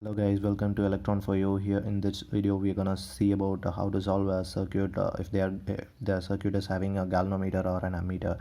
Hello guys, welcome to Electron for You. Here in this video we're gonna see about how to solve a circuit if the circuit is having a galvanometer or an ammeter.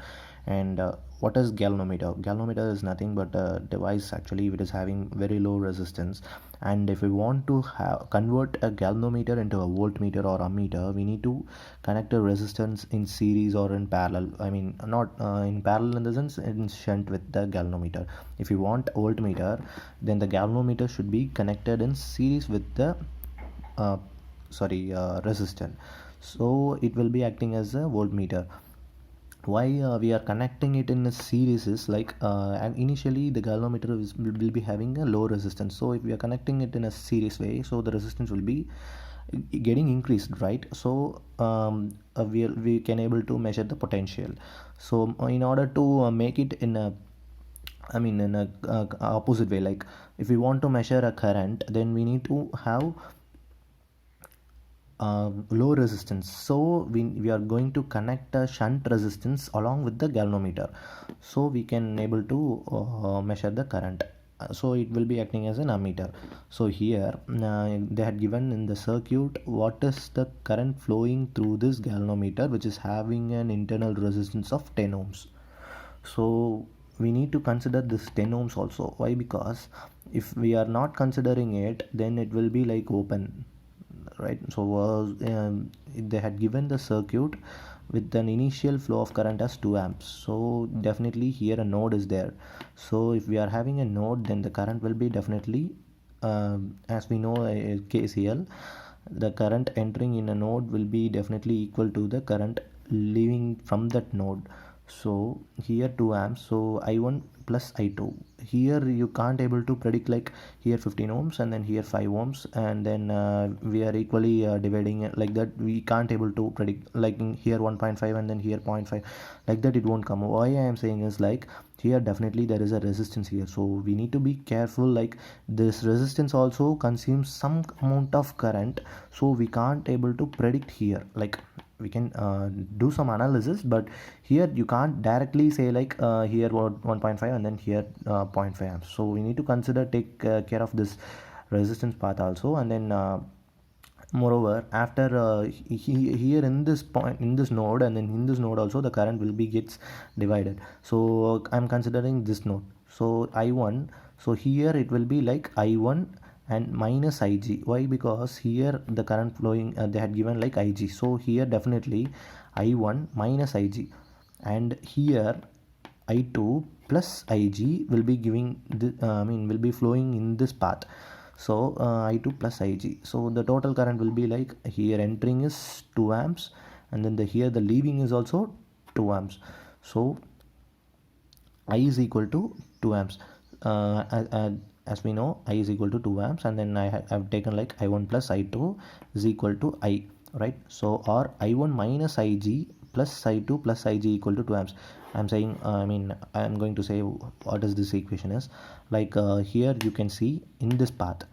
And what is galvanometer? Galvanometer is nothing but a device actually which is having very low resistance, and if we want to convert a galvanometer into a voltmeter or ammeter, we need to connect a resistance in series or in parallel. I mean not in parallel in the sense in shunt with the galvanometer. If you want voltmeter, then the galvanometer should be connected in series with the uh, resistor, so it will be acting as a voltmeter. Why we are connecting it in a series is like and initially the galvanometer will be having a low resistance, so if we are connecting it in a series way, so the resistance will be getting increased, right? So we can able to measure the potential. So in order to make it in a in a opposite way, like if we want to measure a current, then we need to have low resistance, so we are going to connect a shunt resistance along with the galvanometer, so we can able to measure the current. So it will be acting as an ammeter. So here they had given in the circuit what is the current flowing through this galvanometer, which is having an internal resistance of 10 ohms. So we need to consider this 10 ohms also. Why? Because if we are not considering it, then it will be like open, right? So they had given the circuit with an initial flow of current as 2 amps, so definitely here a node is there. So if we are having a node, then the current will be definitely as we know KCL, the current entering in a node will be definitely equal to the current leaving from that node. So here 2 amps, so I1 plus I2. Here you can't able to predict like here 15 ohms and then here 5 ohms, and then we are equally dividing it like that. We can't able to predict like in here 1.5 and then here 0 0.5, like that it won't come. Why I am saying is like here definitely there is a resistance here, so we need to be careful. Like this resistance also consumes some amount of current, so we can't able to predict here. Like we can do some analysis, but here you can't directly say like here 1.5 and then here 0.5 amps. So we need to consider take care of this resistance path also. And then moreover, after here in this point in this node, and then in this node also the current will be gets divided. So I'm considering this node, so I1, so here it will be like I1 and minus Ig. Why? Because here the current flowing they had given like Ig, so here definitely I1 minus Ig, and here I2 plus Ig will be giving the will be flowing in this path. So I2 plus Ig, so the total current will be like here entering is 2 amps, and then here the leaving is also 2 amps. So I is equal to 2 amps. As we know, I is equal to 2 amps, and then I have taken like I1 plus I2 is equal to I, right? So or I1 minus Ig plus I2 plus Ig equal to 2 amps. I'm saying I'm going to say what is this equation is like. Here you can see in this path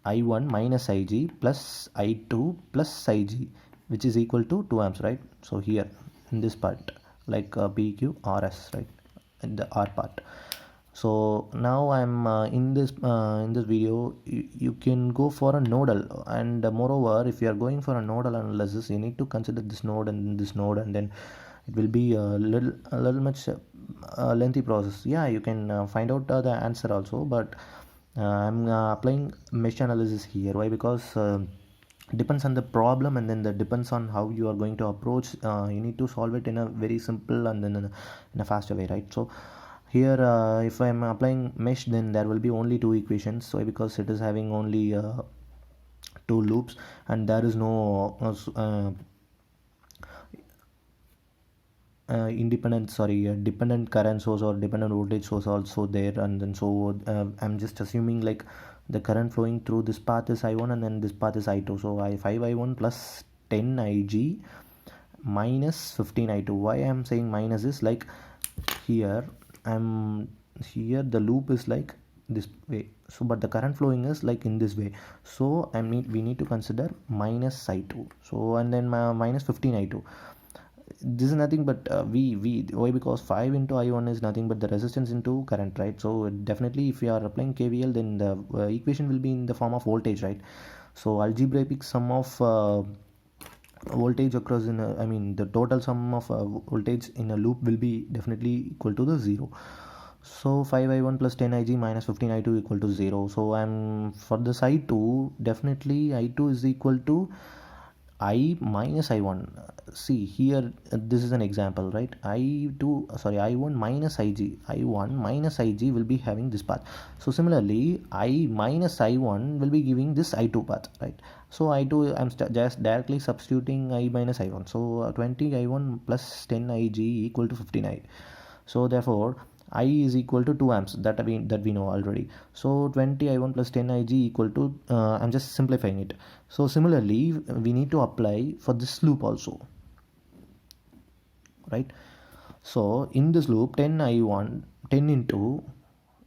I1 minus Ig plus I2 plus Ig, which is equal to 2 amps, right? So here in this part, like PQRS, right, in the R part. So now I'm in this video you can go for a nodal, and moreover if you are going for a nodal analysis, you need to consider this node and this node, and then it will be a little much lengthy process. Yeah, you can find out the answer also, but I'm applying mesh analysis here. Why? Because depends on the problem, and then that depends on how you are going to approach. You need to solve it in a very simple and then in a faster way, right? So here if I'm applying mesh, then there will be only two equations. So because it is having only two loops, and there is no dependent current source or dependent voltage source also there. And then so I'm just assuming like the current flowing through this path is I1 and then this path is I2, so I5 I1 plus 10 Ig minus 15 I2. Why I'm saying minus is like here I'm here the loop is like this way, so but the current flowing is like in this way, so we need to consider minus I2. So and then minus 15 I2. this is nothing but V. Why? Because 5 into I1 is nothing but the resistance into current, right? So definitely if you are applying KVL, then the equation will be in the form of voltage, right? So algebraic sum of voltage across in a, I mean the total sum of voltage in a loop will be definitely equal to the 0. So 5I1 plus 10Ig minus 15I2 equal to 0. So I'm for this I2, definitely I2 is equal to I minus I1. See here, this is an example, right? I1 minus Ig will be having this path. So similarly, I minus I1 will be giving this I2 path, right? So I2, I'm just directly substituting I minus I1. So 20 I1 plus 10 Ig equal to 15I. So therefore I is equal to 2 amps, that we know already. So 20 I1 plus 10 Ig equal to I'm just simplifying it. So similarly we need to apply for this loop also, right? So in this loop 10 into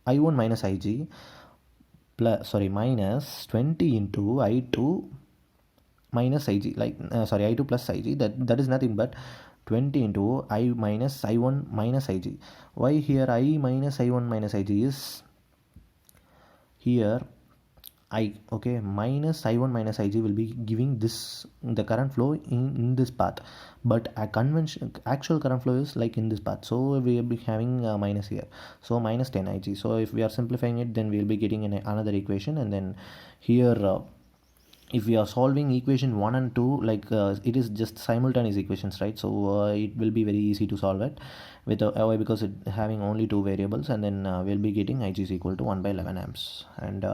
I1 minus Ig minus 20 into I2 minus Ig, like I2 plus Ig, that is nothing but 20 into I minus I1 minus Ig. Why here I minus I1 minus Ig is here okay, minus I1 minus Ig will be giving this the current flow in this path, but a actual current flow is like in this path, so we will be having a minus here, so minus 10 Ig. So if we are simplifying it, then we will be getting another equation, and then here if we are solving equation 1 and 2, like it is just simultaneous equations, right? So it will be very easy to solve it with because it having only two variables, and then we'll be getting Ig is equal to 1 by 11 amps. And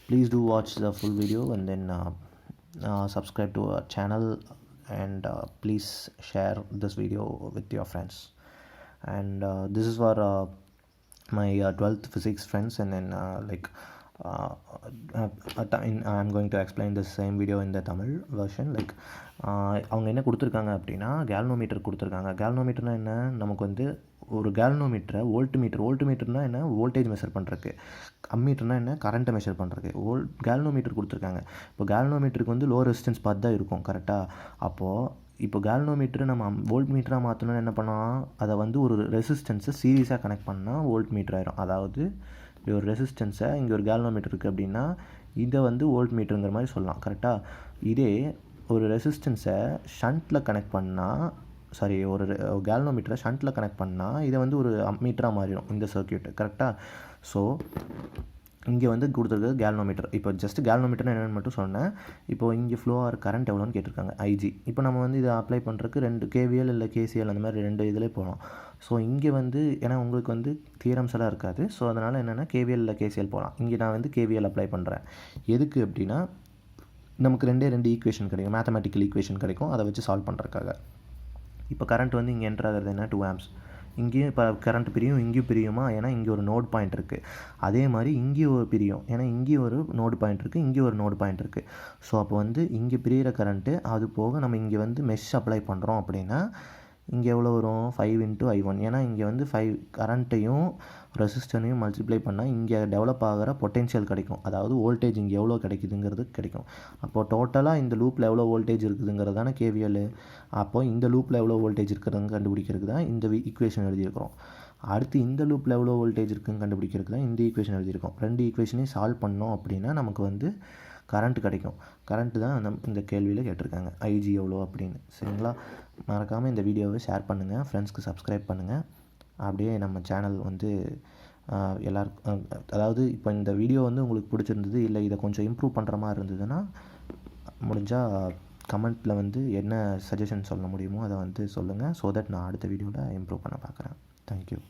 please do watch the full video, and then subscribe to our channel, and please share this video with your friends. And this is for my 12th physics friends, and then I'm going to explain the same video in the Tamil version. Like அவங்க என்ன கொடுத்துருக்காங்க அப்படின்னா galvanometer கொடுத்துருக்காங்க. கேல்னோமீட்டர்னா என்ன, நமக்கு வந்து ஒரு கேல்னோமீட்டரை வோல்ட்மீட்டர்னா என்ன, வோல்டேஜ் மெஷர் பண்ணுறதுக்கு, அம்மீட்டர்னா என்ன, கரண்ட்டை மெஷர் பண்ணுறதுக்கு. கேல்னோமீட்டர் கொடுத்துருக்காங்க. இப்போ கேல்னோமீட்டருக்கு வந்து லோ ரெசிஸ்டன்ஸ் பார்த்து தான் இருக்கும், கரெக்டாக? அப்போது இப்போ கேல்னோமீட்டர் நம்ம வோல்ட் மீட்டராக மாற்றணும்னு என்ன பண்ணலாம், அதை வந்து ஒரு ரெசிஸ்டன்ஸை சீரியஸாக கனெக்ட் பண்ணால் வோல்ட் மீட்டர் ஆயிரும். அதாவது ஒரு ரெசிஸ்டன்ஸை இங்கே ஒரு கேல்னோமீட்டர் இருக்குது அப்படின்னா இதை வந்து வோல்ட் மீட்டருங்கிற மாதிரி சொல்லலாம், கரெக்டாக? இதே ஒரு ரெசிஸ்டன்ஸை ஷண்ட்டில் கனெக்ட் பண்ணால், ஒரு கேல்னோமீட்டரை ஷண்ட்டில் கனெக்ட் பண்ணால் இதை வந்து ஒரு மீட்டராக மாறிடும் இந்த சர்க்யூட், கரெக்டாக? ஸோ இங்கே வந்து கொடுத்துருக்குறது கேல்னோமீட்டர். இப்போ ஜஸ்ட் கேல்னோமீட்டர்னு என்னென்னு மட்டும் சொன்னேன். இப்போ இங்கே ஃப்ளோ ஆர் கரண்ட் எவ்வளோன்னு கேட்டிருக்காங்க, ஐஜி. இப்போ நம்ம வந்து இதை அப்ளை பண்ணுறதுக்கு 2 கேவிஎல் இல்லை கேசிஎல் அந்த மாதிரி 2 இதில் போகலாம். ஸோ இங்கே வந்து ஏன்னா உங்களுக்கு வந்து தியரம்ஸ் எல்லாம் இருக்காது, ஸோ அதனால் என்னென்னா கேவிஎல் இல்லை கேசிஎல் போகலாம். இங்கே நான் வந்து கேவிஎல் அப்ளை பண்ணுறேன். எதுக்கு அப்படின்னா நமக்கு 2 ஈக்குவேஷன் கிடைக்கும், மேத்தமெட்டிக்கல் ஈக்குவேஷன் கிடைக்கும், அதை வச்சு சால்வ் பண்ணுறதுக்காக. இப்போ கரண்ட் வந்து இங்கே என்ட்ரு ஆகிறது என்ன, 2 ஆம்ப்ஸ். இங்கேயும் இப்போ கரண்ட் பிரியும், இங்கேயும் பிரியுமா, ஏன்னா இங்கே ஒரு நோட் பாயிண்ட் இருக்குது. அதே மாதிரி இங்கேயும் ஒரு பிரியும், ஏன்னா இங்கேயும் ஒரு நோடு பாயிண்ட் இருக்குது, இங்கேயும் ஒரு நோடு பாயிண்ட் இருக்குது. ஸோ அப்போ வந்து இங்கே பிரியிற கரண்ட்டு, அது போக நம்ம இங்கே வந்து மெஷ் அப்ளை பண்ணுறோம் அப்படின்னா இங்கே எவ்வளோ வரும், 5 into I1. ஏன்னா இங்கே வந்து 5 கரண்ட்டையும் ரெசிஸ்டரையும் மல்டிப்ளை பண்ணால் இங்கே டெவலப் ஆகிற பொட்டென்ஷியல் கிடைக்கும், அதாவது வோல்டேஜ் இங்கே எவ்வளோ கிடைக்குதுங்கிறது கிடைக்கும். அப்போது டோட்டலாக இந்த லூப்பில் எவ்வளோ வோல்டேஜ் இருக்குதுங்கிறது தானே கேவிஎல். அப்போது இந்த லூப்பில் எவ்வளோ வோல்டேஜ் இருக்கிறதுன்னு கண்டுபிடிக்கிறதுக்கு தான் இந்த ஈக்குவேஷன் எழுதியிருக்கிறோம். அடுத்து இந்த லூப்பில் எவ்வளோ வோல்டேஜ் இருக்குதுன்னு கண்டுபிடிக்கிறதுக்கு தான் இந்த ஈக்குவேஷன் எழுதியிருக்கோம். 2 ஈக்குவேஷனையும் சால்வ் பண்ணோம் அப்படின்னா நமக்கு வந்து கரண்ட் கிடைக்கும். கரண்ட்டு தான் இந்த கேள்வியில் கேட்டிருக்காங்க, ஐஜி எவ்வளோ அப்படின்னு. சரிங்களா? மறக்காமல் இந்த வீடியோவை ஷேர் பண்ணுங்கள், ஃப்ரெண்ட்ஸ்க்கு சப்ஸ்கிரைப் பண்ணுங்கள். அப்படியே நம்ம சேனல் வந்து எல்லாருக்கும், அதாவது இப்போ இந்த வீடியோ வந்து உங்களுக்கு பிடிச்சிருந்தது, இல்லை இதை கொஞ்சம் இம்ப்ரூவ் பண்ணுற மாதிரி இருந்ததுன்னா முடிஞ்சால் கமெண்ட்டில் வந்து என்ன சஜஷன் சொல்ல முடியுமோ அதை வந்து சொல்லுங்கள். ஸோ தட் நான் அடுத்த வீடியோவில் இம்ப்ரூவ் பண்ண பார்க்குறேன். தேங்க்யூ.